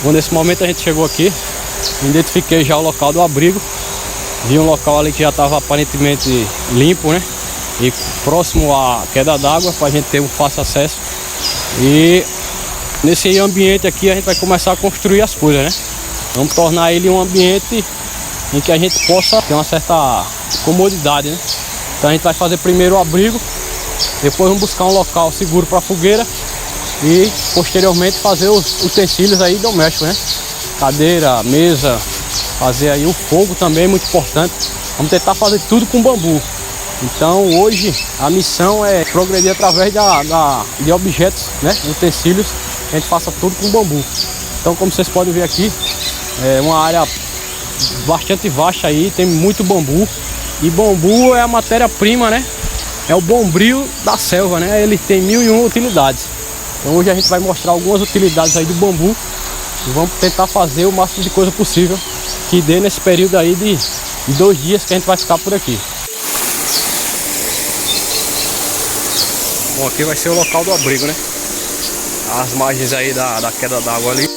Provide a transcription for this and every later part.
Bom, nesse momento a gente chegou aqui, identifiquei já o local do abrigo, vi um local ali que já estava aparentemente limpo, né? E próximo à queda d'água, para a gente ter um fácil acesso. E nesse ambiente aqui a gente vai começar a construir as coisas, né? Vamos tornar ele um ambiente em que a gente possa ter uma certa comodidade, né? Então a gente vai fazer primeiro o abrigo, depois vamos buscar um local seguro para a fogueira e posteriormente fazer os utensílios aí domésticos, né? Cadeira, mesa, fazer aí o fogo também é muito importante. Vamos tentar fazer tudo com bambu. Então hoje a missão é progredir através de objetos, né? Utensílios, a gente faça tudo com bambu. Então, como vocês podem ver aqui, é uma área bastante vasta aí, tem muito bambu. E bambu é a matéria-prima, né? É o bombril da selva, né? Ele tem 1001 utilidades. Então hoje a gente vai mostrar algumas utilidades aí do bambu e vamos tentar fazer o máximo de coisa possível que dê nesse período aí de 2 dias que a gente vai ficar por aqui. Bom, aqui vai ser o local do abrigo, né? As margens aí da queda d'água ali.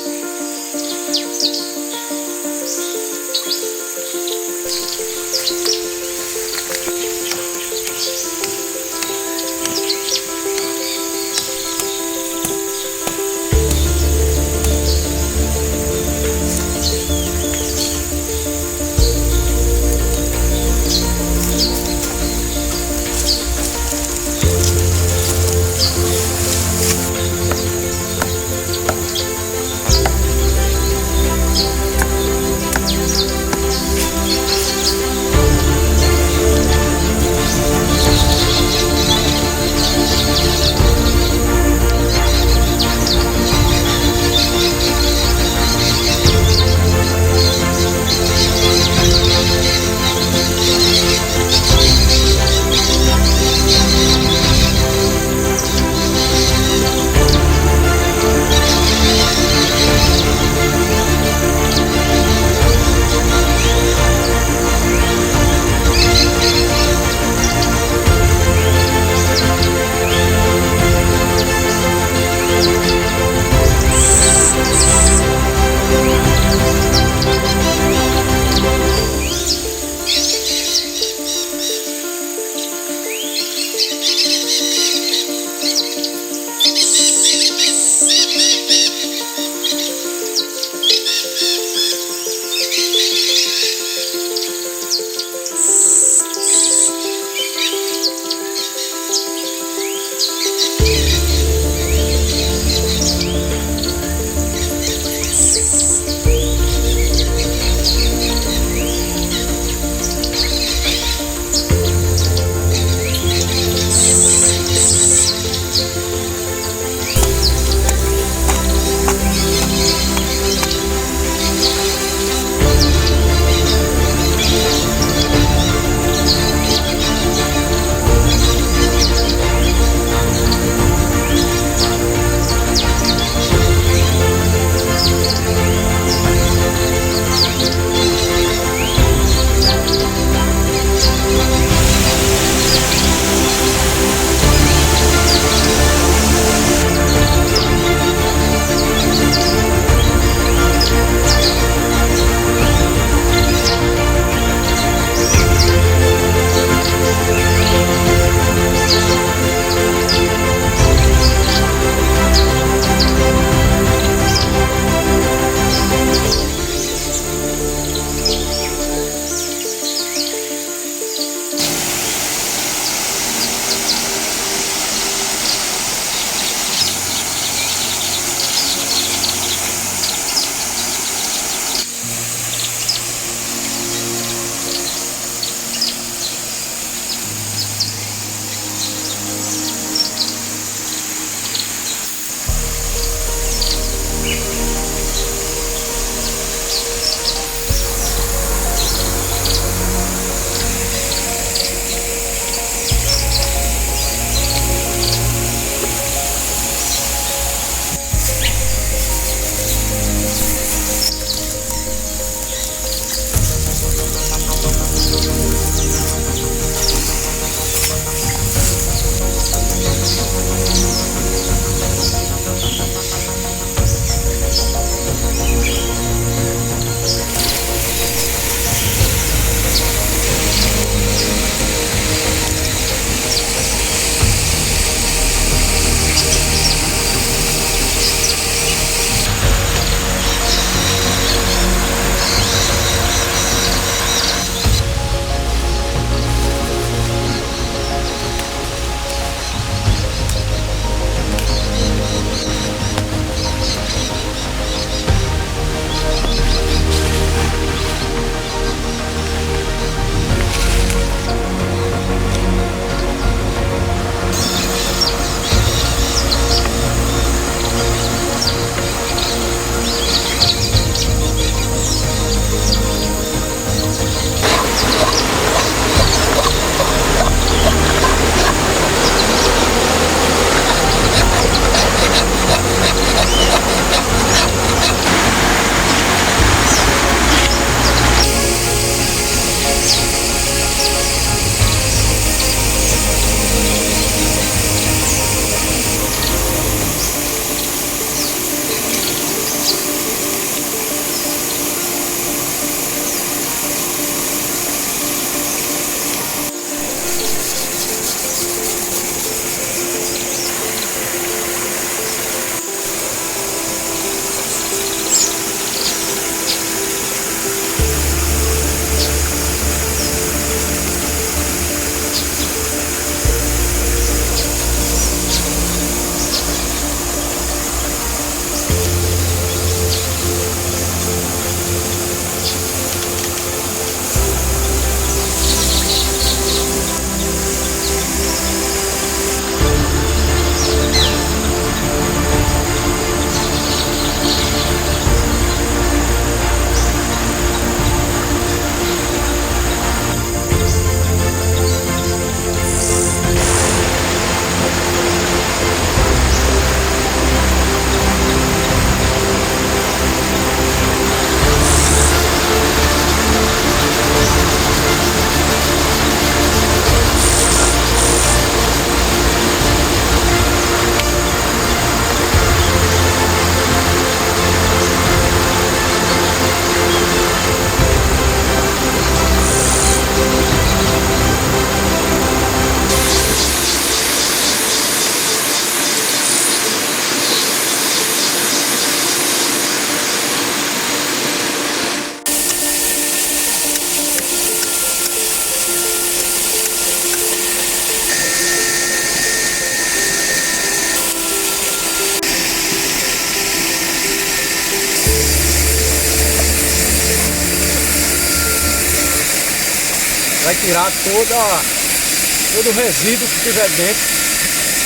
vai tirar todo o resíduo que tiver dentro.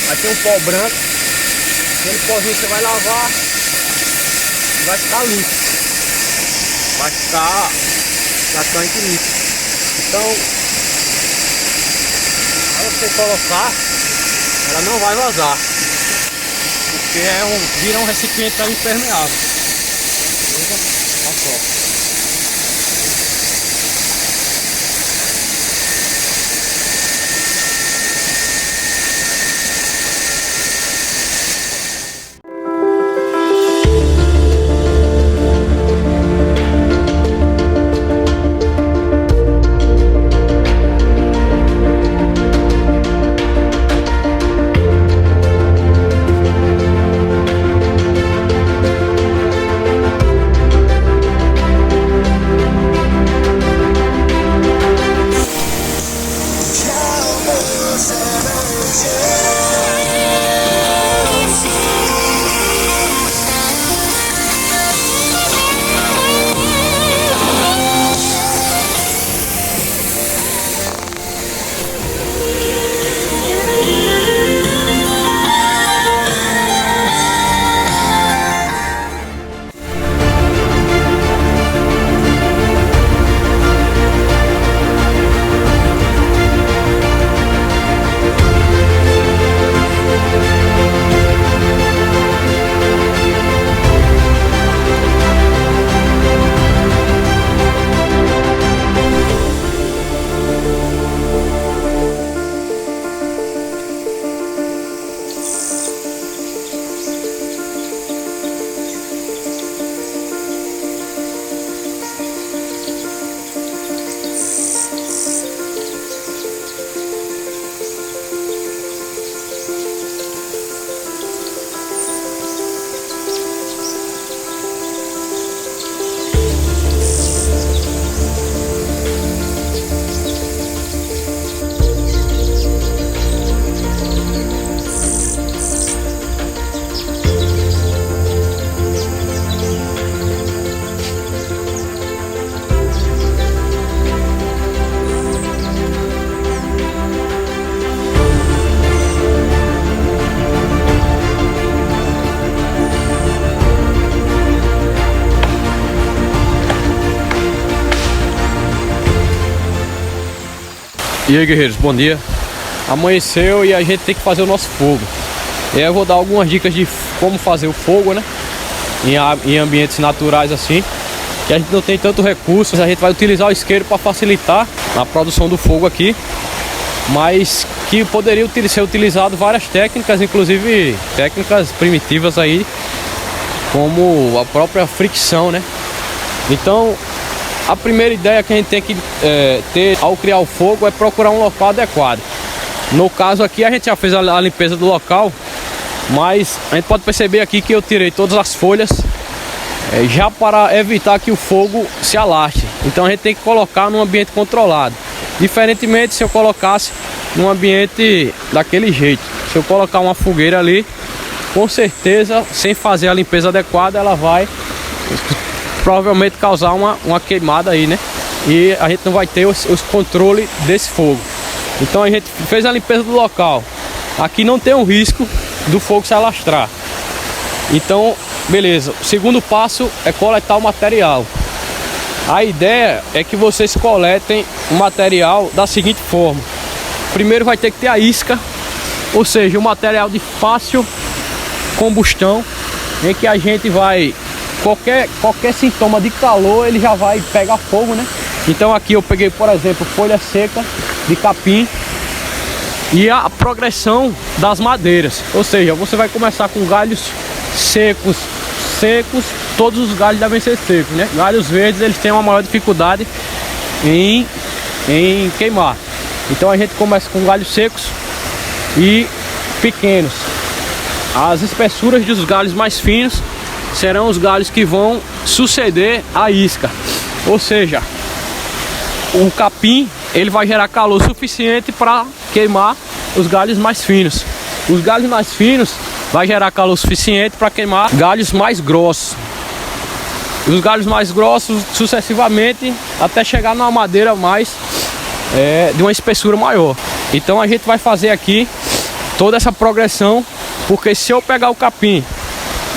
Vai ter um pó branco. Aquele pozinho você vai lavar e vai ficar limpo. Vai ficar bastante limpo. Então, para você colocar, ela não vai vazar. Porque vira um recipiente aí impermeável. Beleza? Olha só. E aí, guerreiros, bom dia. Amanheceu e a gente tem que fazer o nosso fogo. E aí eu vou dar algumas dicas de como fazer o fogo, né? Em ambientes naturais assim, que a gente não tem tanto recursos. A gente vai utilizar o isqueiro para facilitar a produção do fogo aqui, mas que poderia ser utilizado várias técnicas, inclusive técnicas primitivas aí, como a própria fricção, né? Então, a primeira ideia que a gente tem que ter ao criar o fogo é procurar um local adequado. No caso aqui a gente já fez a limpeza do local, mas a gente pode perceber aqui que eu tirei todas as folhas já para evitar que o fogo se alastre. Então a gente tem que colocar num ambiente controlado, diferentemente se eu colocasse num ambiente daquele jeito. Se eu colocar uma fogueira ali, com certeza, sem fazer a limpeza adequada, ela vai provavelmente causar uma queimada aí, né? E a gente não vai ter os controles desse fogo. Então a gente fez a limpeza do local. Aqui não tem um risco do fogo se alastrar. Então, beleza. O segundo passo é coletar o material. A ideia é que vocês coletem o material da seguinte forma. Primeiro vai ter que ter a isca, ou seja, um material de fácil combustão, em que a gente vai... Qualquer sintoma de calor ele já vai pegar fogo, né? Então aqui eu peguei, por exemplo, folha seca de capim e a progressão das madeiras, ou seja, você vai começar com galhos secos, todos os galhos devem ser secos, né? Galhos verdes eles têm uma maior dificuldade em queimar. Então a gente começa com galhos secos e pequenos. As espessuras dos galhos mais finos serão os galhos que vão suceder a isca, ou seja, o capim ele vai gerar calor suficiente para queimar os galhos mais finos. Os galhos mais finos vai gerar calor suficiente para queimar galhos mais grossos. Os galhos mais grossos sucessivamente até chegar numa madeira mais de uma espessura maior. Então a gente vai fazer aqui toda essa progressão, porque se eu pegar o capim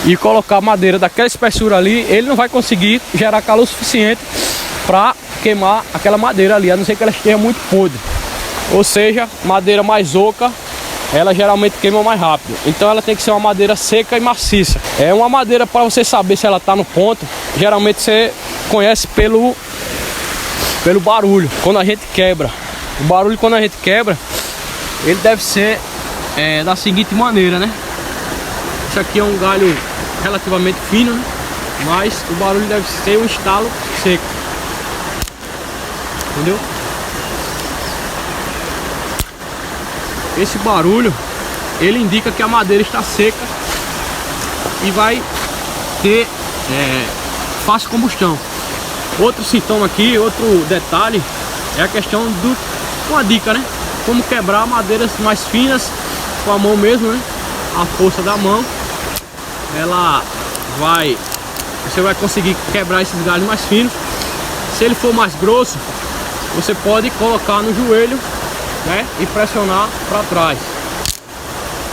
e colocar madeira daquela espessura ali, ele não vai conseguir gerar calor suficiente para queimar aquela madeira ali, a não ser que ela esteja muito podre. Ou seja, madeira mais oca, ela geralmente queima mais rápido. Então ela tem que ser uma madeira seca e maciça. É uma madeira, para você saber se ela está no ponto, geralmente você conhece pelo barulho, quando a gente quebra. O barulho, quando a gente quebra, ele deve ser da seguinte maneira, né? Isso aqui é um galho relativamente fino, né? Mas o barulho deve ser um estalo seco. Entendeu? Esse barulho, ele indica que a madeira está seca e vai ter fácil combustão. Outro sintoma aqui, outro detalhe, é a questão uma dica, né? Como quebrar madeiras mais finas com a mão mesmo, né? A força da mão, você vai conseguir quebrar esses galhos mais finos. Se ele for mais grosso, você pode colocar no joelho, né? E pressionar para trás.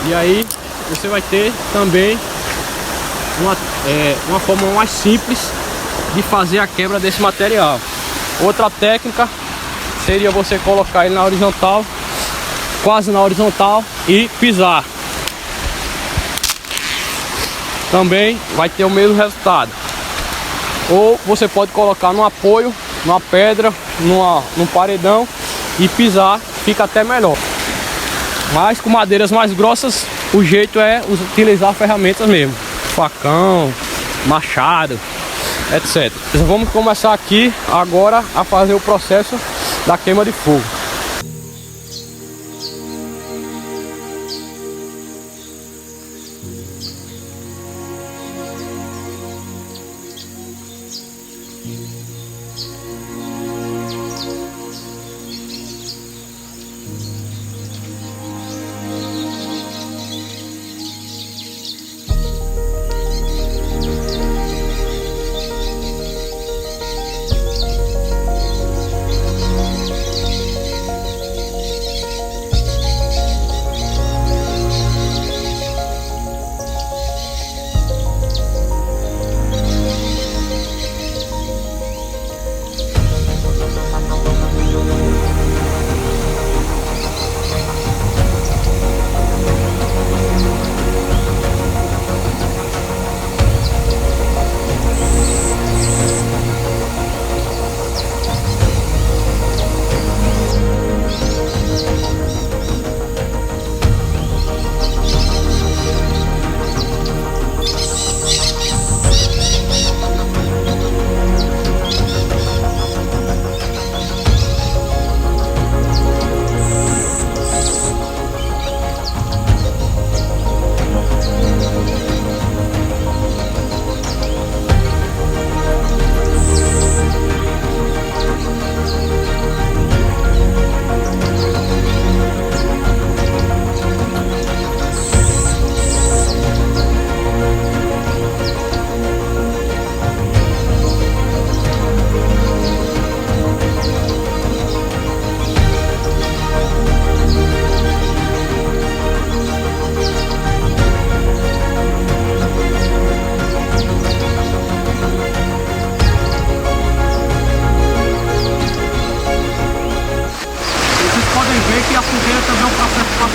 E aí você vai ter também uma forma mais simples de fazer a quebra desse material. Outra técnica seria você colocar ele na horizontal, quase na horizontal, e pisar. Também vai ter o mesmo resultado. Ou você pode colocar no apoio, numa pedra, num paredão e pisar, fica até melhor. Mas com madeiras mais grossas, o jeito é utilizar ferramentas mesmo, facão, machado, etc. Então vamos começar aqui agora a fazer o processo da queima de fogo.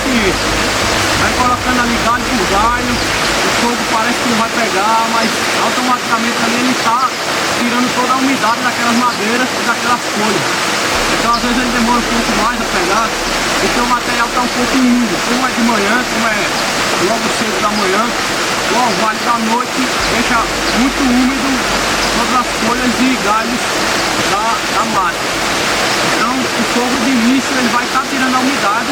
Vai colocando ali galho por galho, o fogo parece que não vai pegar, mas automaticamente ali ele está tirando toda a umidade daquelas madeiras e daquelas folhas. Então às vezes ele demora um pouco mais a pegar, porque o material está um pouco úmido. Como é de manhã, como é logo cedo da manhã, o orvalho da noite deixa muito úmido todas as folhas e galhos da mata. Então o fogo de início ele vai estar tirando a umidade.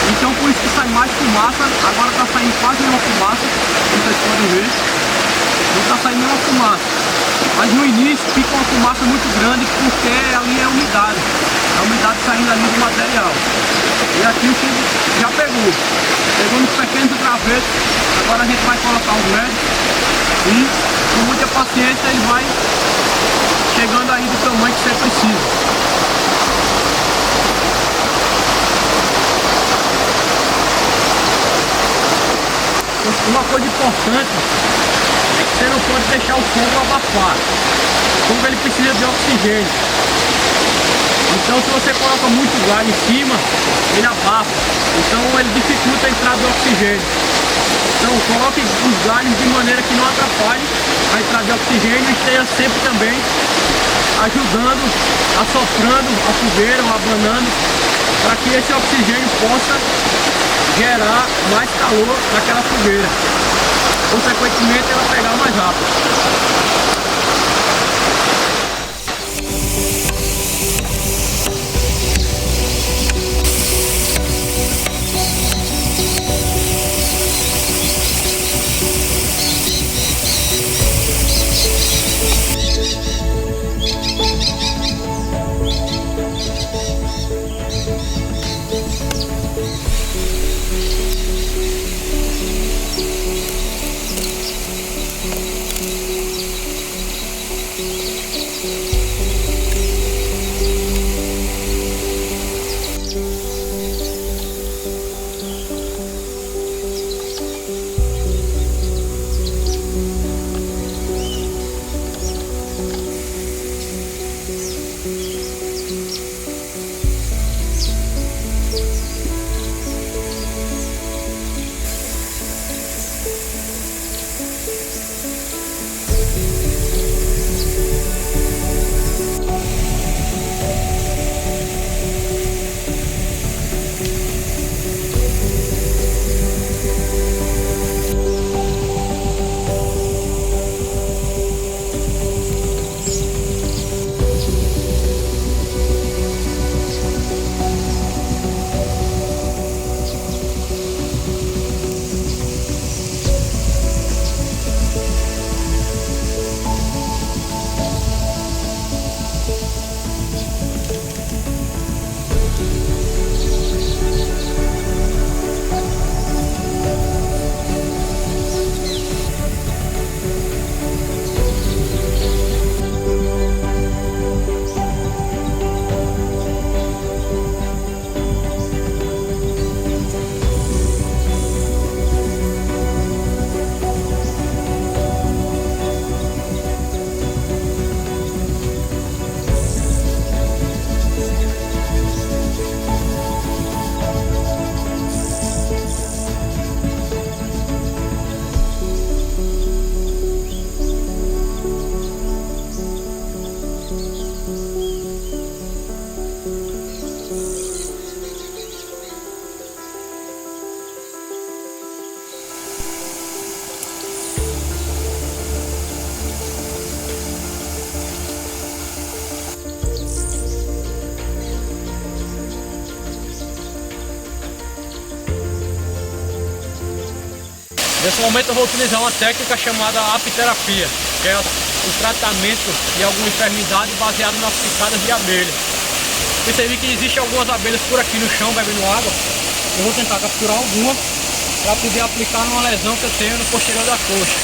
Então por isso que sai mais fumaça. Agora está saindo quase nenhuma fumaça, como vocês podem ver. Não está saindo nenhuma fumaça. Mas no início fica uma fumaça muito grande porque ali é a umidade. A umidade saindo ali do material. E aqui o fogo já pegou. Pegou nos pequenos gravetos. Agora a gente vai colocar os médios. E com muita paciência ele vai chegando aí do tamanho que você precisa. Uma coisa importante é que você não pode deixar o fogo abafar. O fogo ele precisa de oxigênio. Então se você coloca muito galho em cima, ele abafa. Então ele dificulta a entrada do oxigênio. Então coloque os galhos de maneira que não atrapalhe a entrada de oxigênio e esteja sempre também ajudando, assoprando a fogueira ou abanando, para que esse oxigênio possa gerar mais calor naquela fogueira. Consequentemente ela pegar mais rápido. Nesse momento eu vou utilizar uma técnica chamada apiterapia, que é o tratamento de alguma enfermidade baseado nas picadas de abelha. Percebi que existem algumas abelhas por aqui no chão bebendo água. Eu vou tentar capturar alguma para poder aplicar numa lesão que eu tenho no posterior da coxa.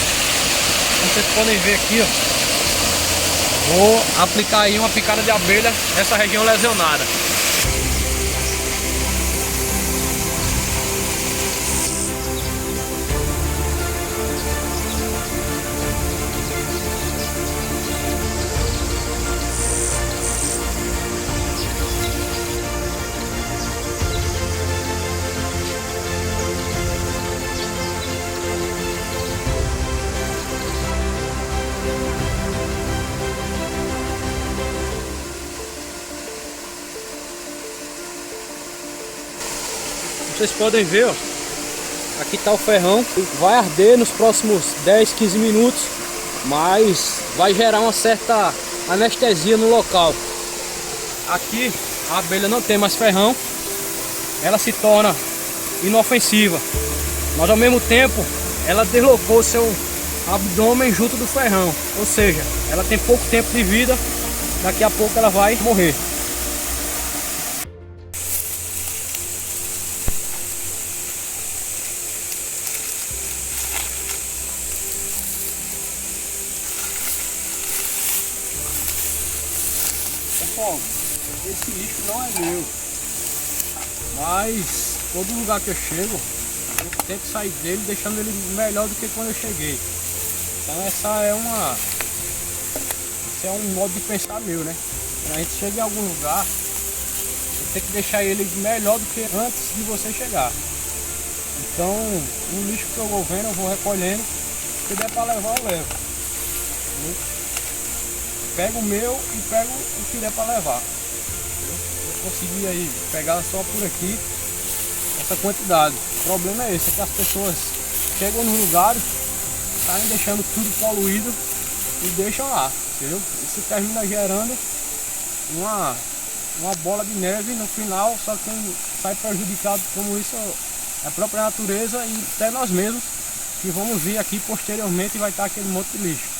Como vocês podem ver aqui, ó, vou aplicar aí uma picada de abelha nessa região lesionada. Vocês podem ver, ó, aqui está o ferrão, vai arder nos próximos 10, 15 minutos, mas vai gerar uma certa anestesia no local. Aqui a abelha não tem mais ferrão, ela se torna inofensiva, mas ao mesmo tempo ela deslocou seu abdômen junto do ferrão, ou seja, ela tem pouco tempo de vida, daqui a pouco ela vai morrer. Pessoal, esse lixo não é meu, mas todo lugar que eu chego tento sair dele deixando ele melhor do que quando eu cheguei. Então esse é um modo de pensar meu, né? Quando a gente chega em algum lugar, você tem que deixar ele melhor do que antes de você chegar. Então o lixo que eu vou vendo, eu vou recolhendo. Se der para levar, eu levo. Entendeu? Pego o meu e pego o que der para levar. Eu consegui aí pegar só por aqui essa quantidade. O problema é esse, é que as pessoas chegam nos lugares, saem deixando tudo poluído e deixam lá, entendeu? Isso termina gerando uma bola de neve no final. Só quem sai prejudicado como isso é a própria natureza e até nós mesmos, que vamos vir aqui posteriormente e vai estar aquele monte de lixo.